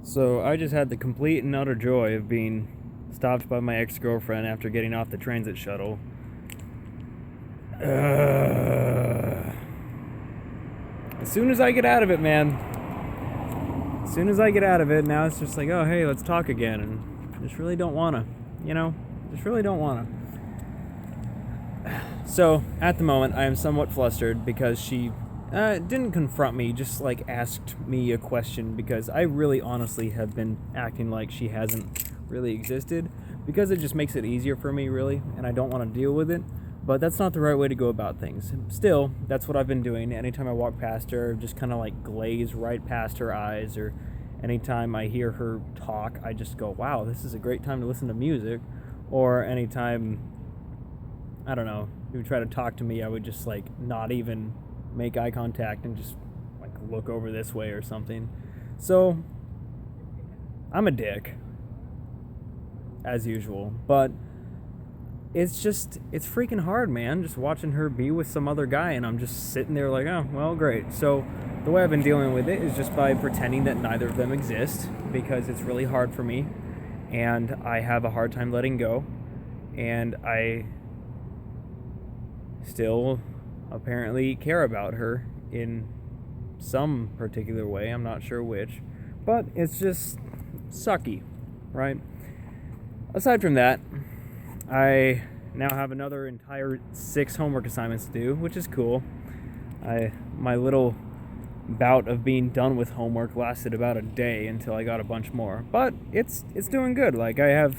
So I just had the complete and utter joy of being stopped by my ex-girlfriend after getting off the transit shuttle. As soon as I get out of it, man. As soon as I get out of it, now it's just like, oh, hey, let's talk again. And I just really don't want to, just really don't want to. So, at the moment, I am somewhat flustered because she didn't confront me, just like asked me a question, because I really honestly have been acting like she hasn't really existed, because it just makes it easier for me, really, and I don't want to deal with it. But that's not the right way to go about things. Still, that's what I've been doing. Anytime I walk past her, just kind of like glaze right past her eyes, or anytime I hear her talk, I just go, wow, this is a great time to listen to music. Or anytime, I don't know, you would try to talk to me, I would just like not even make eye contact and just like look over this way or something. So, I'm a dick, as usual, but it's freaking hard, man, just watching her be with some other guy, and I'm just sitting there like, oh, well, great. So the way I've been dealing with it is just by pretending that neither of them exist, because it's really hard for me, and I have a hard time letting go, and I still apparently care about her in some particular way. I'm not sure which, but it's just sucky, right? Aside from that, I now have another entire 6 homework assignments to do, which is cool. My little bout of being done with homework lasted about a day until I got a bunch more. But it's doing good. Like, I have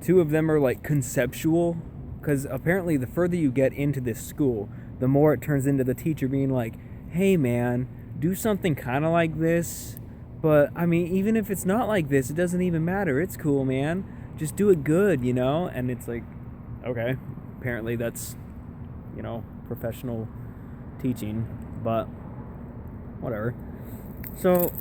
2 of them are like conceptual, because apparently the further you get into this school, the more it turns into the teacher being like, hey man, do something kind of like this. But I mean, even if it's not like this, it doesn't even matter. It's cool, man. Just do it good, and it's like, okay, apparently that's, professional teaching, but whatever. So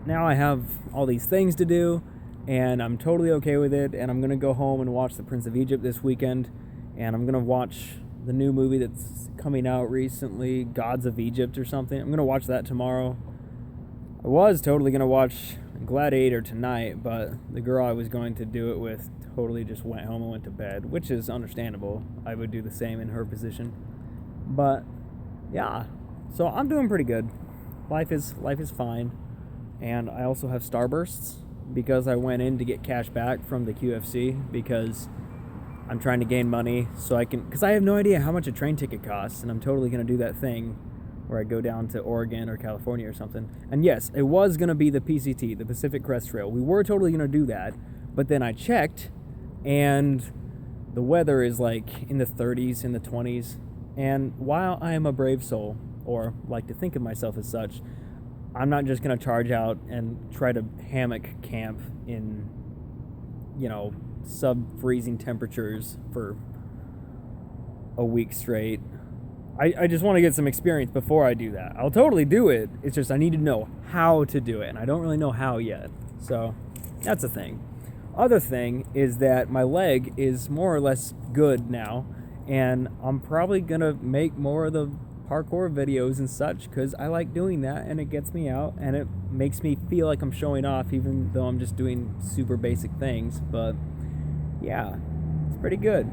now I have all these things to do, and I'm totally okay with it, and I'm going to go home and watch The Prince of Egypt this weekend, and I'm going to watch the new movie that's coming out recently, Gods of Egypt or something. I'm going to watch that tomorrow. I was totally going to watch Gladiator tonight, but the girl I was going to do it with totally just went home and went to bed, which is understandable. I would do the same in her position. But yeah, so I'm doing pretty good. Life is fine. And I also have Starbursts because I went in to get cash back from the QFC, because I'm trying to gain money so I can, because I have no idea how much a train ticket costs, and I'm totally going to do that thing where I go down to Oregon or California or something. And yes, it was going to be the PCT, the Pacific Crest Trail. We were totally going to do that, but then I checked, and the weather is like in the 30s, in the 20s, and while I am a brave soul, or like to think of myself as such, I'm not just going to charge out and try to hammock camp in, sub-freezing temperatures for a week straight. I just want to get some experience before I do that. I'll totally do it. It's just I need to know how to do it, and I don't really know how yet. So that's a thing. Other thing is that my leg is more or less good now, and I'm probably going to make more of the parkour videos and such, because I like doing that, and it gets me out, and it makes me feel like I'm showing off, even though I'm just doing super basic things. But yeah, it's pretty good.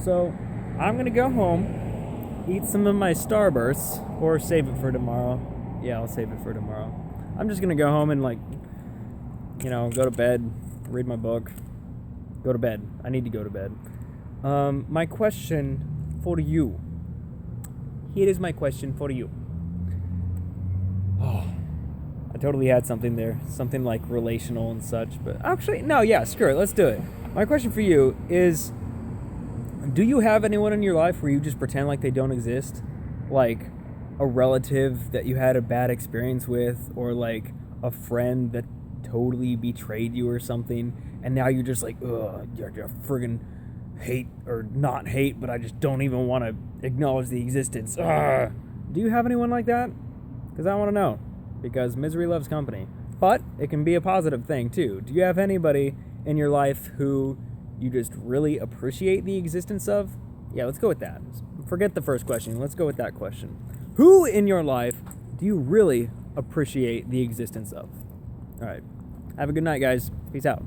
So I'm going to go home, eat some of my Starbursts, or save it for tomorrow. Yeah, I'll save it for tomorrow. I'm just gonna go home and go to bed, read my book, go to bed. I need to go to bed. My question for you. Here is my question for you. Oh, I totally had something there. Something like relational and such, but actually, no, yeah, screw it, let's do it. My question for you is, do you have anyone in your life where you just pretend like they don't exist? Like a relative that you had a bad experience with, or like a friend that totally betrayed you or something, and now you're just like, ugh, you're friggin' hate, or not hate, but I just don't even want to acknowledge the existence. Ugh. Do you have anyone like that? Because I want to know, because misery loves company. But it can be a positive thing too. Do you have anybody in your life who you just really appreciate the existence of? Yeah, let's go with that. Forget the first question. Let's go with that question. Who in your life do you really appreciate the existence of? All right. Have a good night, guys. Peace out.